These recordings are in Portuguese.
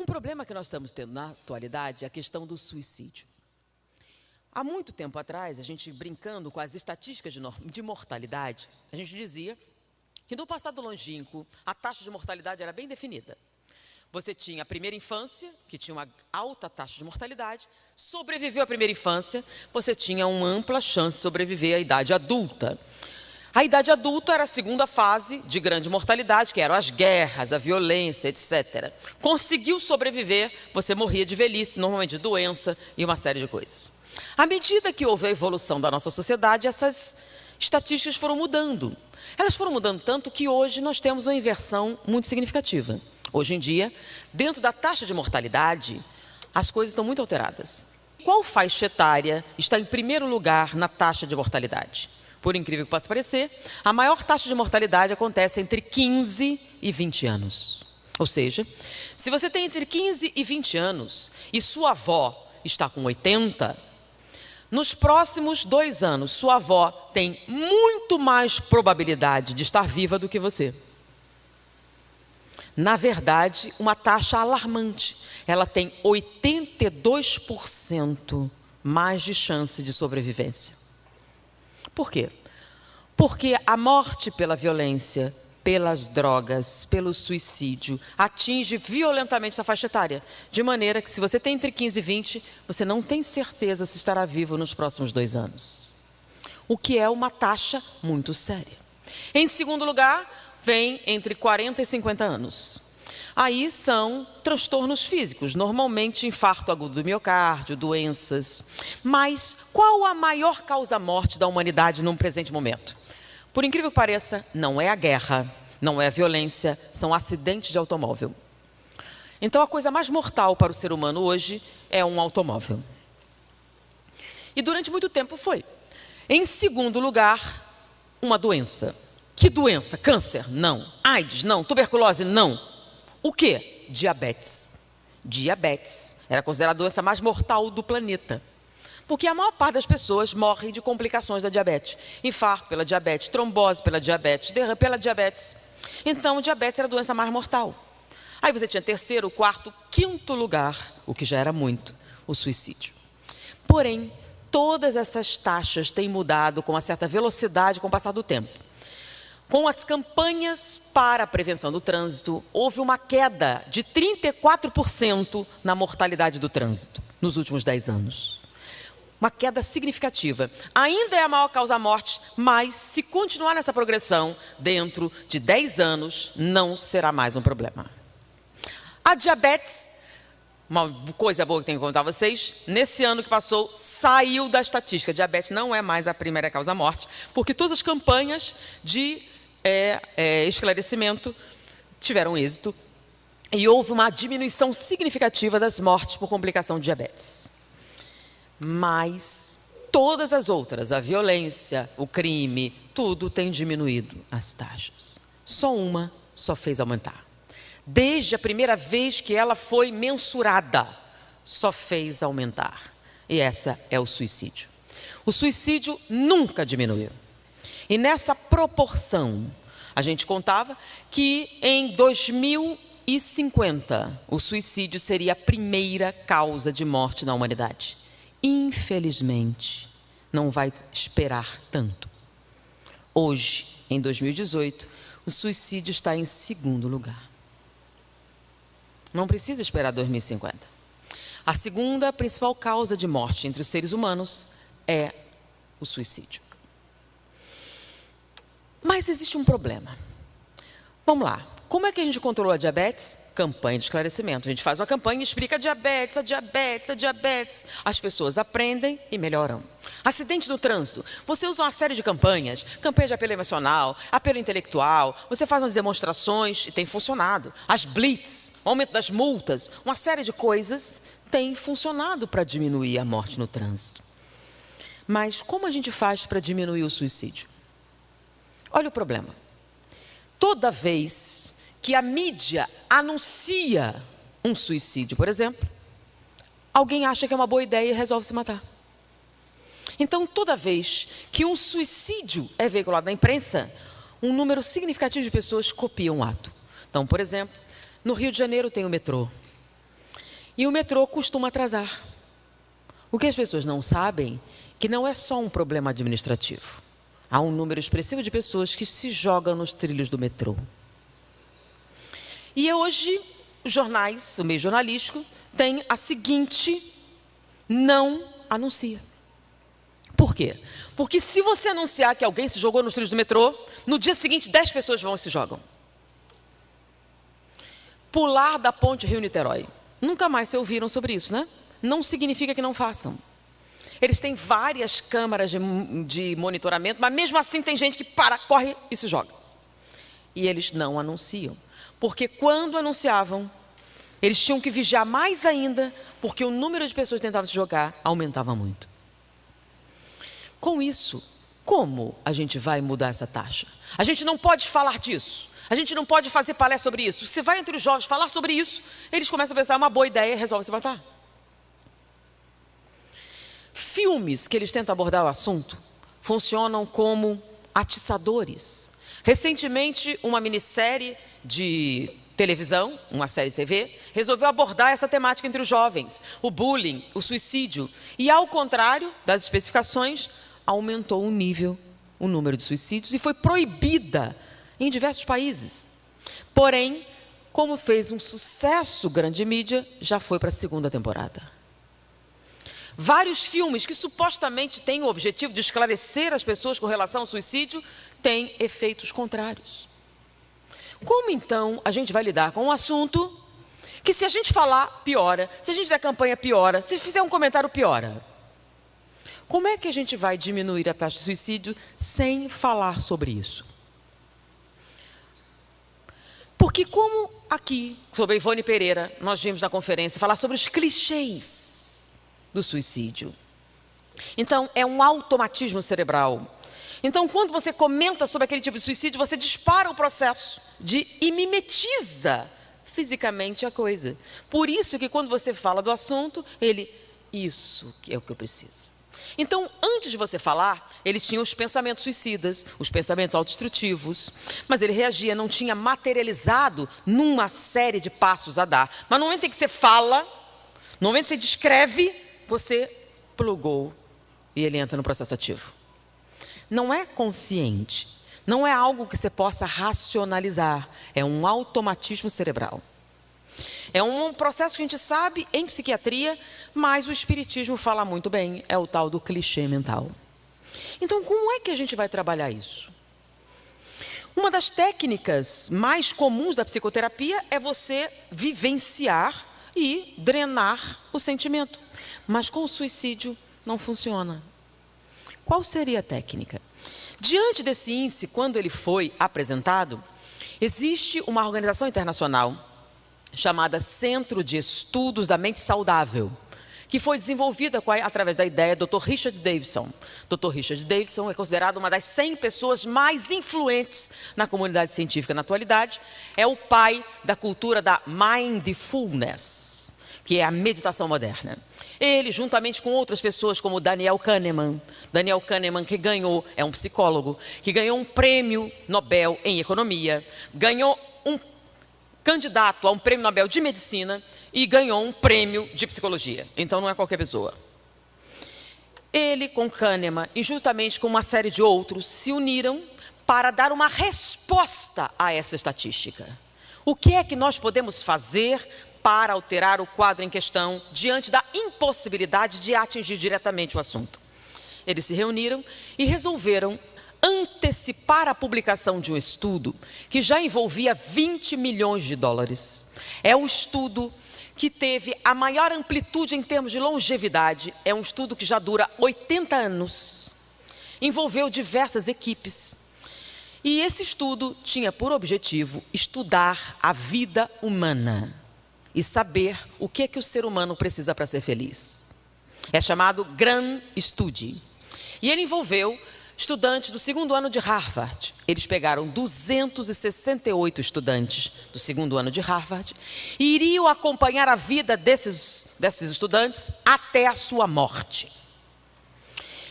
Um problema que nós estamos tendo na atualidade é a questão do suicídio. Há muito tempo atrás, a gente brincando com as estatísticas de mortalidade, a gente dizia que no passado longínquo a taxa de mortalidade era bem definida. Você tinha a primeira infância, que tinha uma alta taxa de mortalidade, sobreviveu à primeira infância, você tinha uma ampla chance de sobreviver à idade adulta. A idade adulta era a segunda fase de grande mortalidade, que eram as guerras, a violência, etc. Conseguiu sobreviver, você morria de velhice, normalmente de doença e uma série de coisas. À medida que houve a evolução da nossa sociedade, essas estatísticas foram mudando. Elas foram mudando tanto que hoje nós temos uma inversão muito significativa. Hoje em dia, dentro da taxa de mortalidade, as coisas estão muito alteradas. Qual faixa etária está em primeiro lugar na taxa de mortalidade? Por incrível que possa parecer, a maior taxa de mortalidade acontece entre 15 e 20 anos. Ou seja, se você tem entre 15 e 20 anos e sua avó está com 80, nos próximos 2 anos, sua avó tem muito mais probabilidade de estar viva do que você. Na verdade, uma taxa alarmante. Ela tem 82% mais de chance de sobrevivência. Por quê? Porque a morte pela violência, pelas drogas, pelo suicídio, atinge violentamente essa faixa etária. De maneira que se você tem entre 15 e 20, você não tem certeza se estará vivo nos próximos 2 anos. O que é uma taxa muito séria. Em segundo lugar, vem entre 40 e 50 anos. Aí são transtornos físicos, normalmente infarto agudo do miocárdio, doenças. Mas qual a maior causa-morte da humanidade num presente momento? Por incrível que pareça, não é a guerra, não é a violência, são acidentes de automóvel. Então a coisa mais mortal para o ser humano hoje é um automóvel. E durante muito tempo foi. Em segundo lugar, uma doença. Que doença? Câncer? Não. AIDS? Não. Tuberculose? Não. O quê? Diabetes. Diabetes era considerada a doença mais mortal do planeta. Porque a maior parte das pessoas morrem de complicações da diabetes. Infarto pela diabetes, trombose pela diabetes, derrame pela diabetes. Então, o diabetes era a doença mais mortal. Aí você tinha terceiro, quarto, quinto lugar, o que já era muito, o suicídio. Porém, todas essas taxas têm mudado com uma certa velocidade com o passar do tempo. Com as campanhas para a prevenção do trânsito, houve uma queda de 34% na mortalidade do trânsito nos últimos 10 anos. Uma queda significativa. Ainda é a maior causa-morte, mas se continuar nessa progressão, dentro de 10 anos, não será mais um problema. A diabetes, uma coisa boa que tenho que contar a vocês, nesse ano que passou, saiu da estatística. Diabetes não é mais a primeira causa-morte, porque todas as campanhas de esclarecimento tiveram êxito e houve uma diminuição significativa das mortes por complicação de diabetes. Mas todas as outras, a violência, o crime, tudo tem diminuído as taxas. Só uma só fez aumentar. Desde a primeira vez que ela foi mensurada, só fez aumentar. E essa é o suicídio. O suicídio nunca diminuiu. E nessa proporção, a gente contava que em 2050, o suicídio seria a primeira causa de morte na humanidade. Infelizmente, não vai esperar tanto. Hoje, em 2018, o suicídio está em segundo lugar. Não precisa esperar 2050. A segunda principal causa de morte entre os seres humanos é o suicídio. Mas existe um problema. Vamos lá. Como é que a gente controlou a diabetes? Campanha de esclarecimento. A gente faz uma campanha e explica a diabetes, a diabetes, a diabetes. As pessoas aprendem e melhoram. Acidente no trânsito. Você usa uma série de campanhas. Campanha de apelo emocional, apelo intelectual. Você faz umas demonstrações e tem funcionado. As blitz, o aumento das multas, uma série de coisas tem funcionado para diminuir a morte no trânsito. Mas como a gente faz para diminuir o suicídio? Olha o problema. Toda vez que a mídia anuncia um suicídio, por exemplo, alguém acha que é uma boa ideia e resolve se matar. Então, toda vez que um suicídio é veiculado na imprensa, um número significativo de pessoas copiam o ato. Então, por exemplo, no Rio de Janeiro tem o metrô. E o metrô costuma atrasar. O que as pessoas não sabem é que não é só um problema administrativo. Há um número expressivo de pessoas que se jogam nos trilhos do metrô. E hoje, os jornais, o meio jornalístico, tem a seguinte: não anuncia. Por quê? Porque se você anunciar que alguém se jogou nos trilhos do metrô, no dia seguinte 10 pessoas vão e se jogam. Pular da ponte Rio-Niterói. Nunca mais se ouviram sobre isso, né? Não significa que não façam. Eles têm várias câmaras de monitoramento, mas mesmo assim tem gente que para, corre e se joga. E eles não anunciam. Porque quando anunciavam, eles tinham que vigiar mais ainda, porque o número de pessoas que tentavam se jogar aumentava muito. Com isso, como a gente vai mudar essa taxa? A gente não pode falar disso. A gente não pode fazer palestra sobre isso. Se vai entre os jovens falar sobre isso, eles começam a pensar, é uma boa ideia e resolvem se matar. Filmes que eles tentam abordar o assunto funcionam como atiçadores. Recentemente, uma minissérie de televisão, uma série de TV, resolveu abordar essa temática entre os jovens, o bullying, o suicídio. E, ao contrário das especificações, aumentou o número de suicídios e foi proibida em diversos países. Porém, como fez um sucesso grande mídia, já foi para a segunda temporada. Vários filmes que supostamente têm o objetivo de esclarecer as pessoas com relação ao suicídio têm efeitos contrários. Como então a gente vai lidar com um assunto que, se a gente falar, piora, se a gente fizer campanha, piora, se fizer um comentário, piora? Como é que a gente vai diminuir a taxa de suicídio sem falar sobre isso? Porque como aqui, sobre Ivone Pereira, nós vimos na conferência falar sobre os clichês do suicídio. Então, é um automatismo cerebral. Então, quando você comenta sobre aquele tipo de suicídio, você dispara o processo e mimetiza fisicamente a coisa. Por isso que quando você fala do assunto, isso que é o que eu preciso. Então, antes de você falar, ele tinha os pensamentos suicidas, os pensamentos autodestrutivos, mas ele reagia, não tinha materializado numa série de passos a dar. Mas no momento em que você fala, no momento em que você descreve, você plugou e ele entra no processo ativo. Não é consciente, não é algo que você possa racionalizar, é um automatismo cerebral. É um processo que a gente sabe em psiquiatria, mas o espiritismo fala muito bem, é o tal do clichê mental. Então, como é que a gente vai trabalhar isso? Uma das técnicas mais comuns da psicoterapia é você vivenciar e drenar o sentimento. Mas com o suicídio não funciona. Qual seria a técnica? Diante desse índice, quando ele foi apresentado, existe uma organização internacional chamada Centro de Estudos da Mente Saudável, que foi desenvolvida através da ideia do Dr. Richard Davidson. Dr. Richard Davidson é considerado uma das 100 pessoas mais influentes na comunidade científica na atualidade. É o pai da cultura da mindfulness, que é a meditação moderna. Ele, juntamente com outras pessoas como Daniel Kahneman, que ganhou, é um psicólogo, que ganhou um prêmio Nobel em economia, ganhou um candidato a um prêmio Nobel de medicina e ganhou um prêmio de psicologia. Então não é qualquer pessoa. Ele, com Kahneman e justamente com uma série de outros, se uniram para dar uma resposta a essa estatística. O que é que nós podemos fazer para alterar o quadro em questão diante da impossibilidade de atingir diretamente o assunto? Eles se reuniram e resolveram antecipar a publicação de um estudo que já envolvia 20 milhões de dólares. É um estudo que teve a maior amplitude em termos de longevidade. É um estudo que já dura 80 anos. Envolveu diversas equipes. E esse estudo tinha por objetivo estudar a vida humana e saber o que o ser humano precisa para ser feliz. É chamado Grand Study. E ele envolveu estudantes do segundo ano de Harvard. Eles pegaram 268 estudantes do segundo ano de Harvard e iriam acompanhar a vida desses estudantes até a sua morte.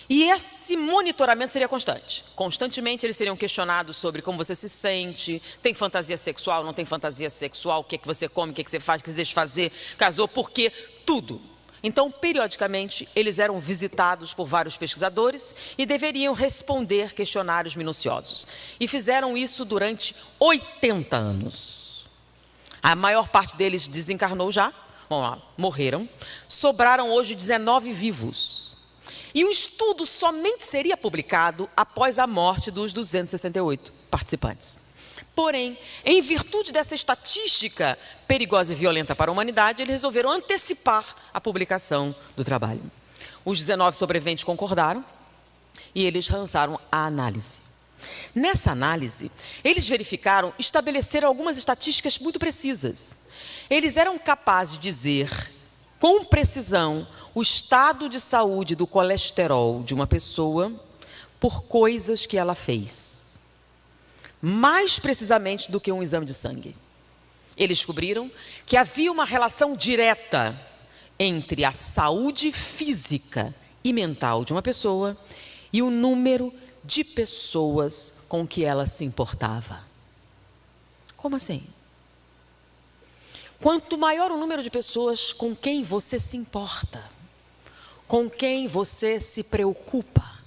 E esse monitoramento seria constante. Constantemente eles seriam questionados sobre como você se sente, tem fantasia sexual, não tem fantasia sexual, o que é que você come, o que é que você faz, o que você deixa de fazer, casou, por quê, tudo. Então, periodicamente, eles eram visitados por vários pesquisadores e deveriam responder questionários minuciosos. E fizeram isso durante 80 anos. A maior parte deles desencarnou já, morreram. Sobraram hoje 19 vivos. E o estudo somente seria publicado após a morte dos 268 participantes. Porém, em virtude dessa estatística perigosa e violenta para a humanidade, eles resolveram antecipar a publicação do trabalho. Os 19 sobreviventes concordaram e eles lançaram a análise. Nessa análise, eles verificaram, estabeleceram algumas estatísticas muito precisas. Eles eram capazes de dizer, com precisão, o estado de saúde do colesterol de uma pessoa por coisas que ela fez. Mais precisamente do que um exame de sangue. Eles descobriram que havia uma relação direta entre a saúde física e mental de uma pessoa e o número de pessoas com que ela se importava. Como assim? Quanto maior o número de pessoas com quem você se importa, com quem você se preocupa,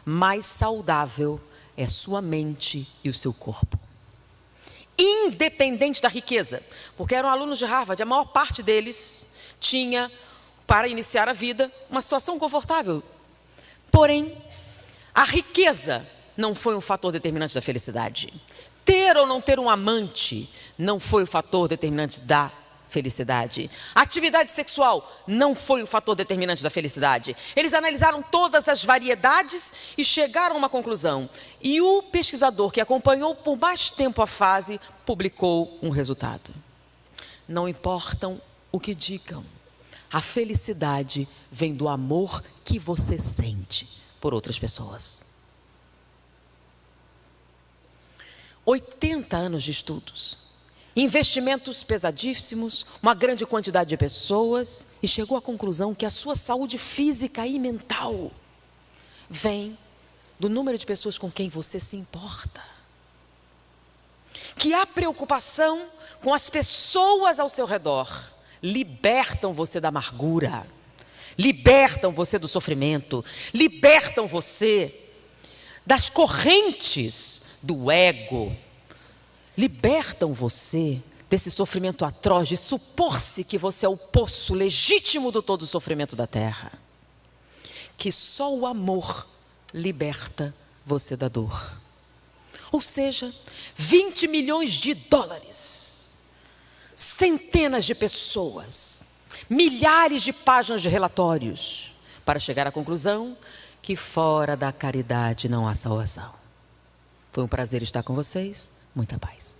mais saudável é sua mente e o seu corpo. Independente da riqueza, porque eram alunos de Harvard, a maior parte deles tinha, para iniciar a vida, uma situação confortável. Porém, a riqueza não foi um fator determinante da felicidade. Ter ou não ter um amante não foi o fator determinante da felicidade. A atividade sexual não foi o fator determinante da felicidade. Eles analisaram todas as variedades e chegaram a uma conclusão. E o pesquisador que acompanhou por mais tempo a fase publicou um resultado. Não importam o que digam, a felicidade vem do amor que você sente por outras pessoas. 80 anos de estudos, investimentos pesadíssimos, uma grande quantidade de pessoas, e chegou à conclusão que a sua saúde física e mental vem do número de pessoas com quem você se importa. Que a preocupação com as pessoas ao seu redor libertam você da amargura, libertam você do sofrimento, libertam você das correntes do ego, libertam você desse sofrimento atroz de supor-se que você é o poço legítimo do todo o sofrimento da terra. Que só o amor liberta você da dor. Ou seja, 20 milhões de dólares, centenas de pessoas, milhares de páginas de relatórios, para chegar à conclusão que fora da caridade não há salvação. Foi um prazer estar com vocês. Muita paz.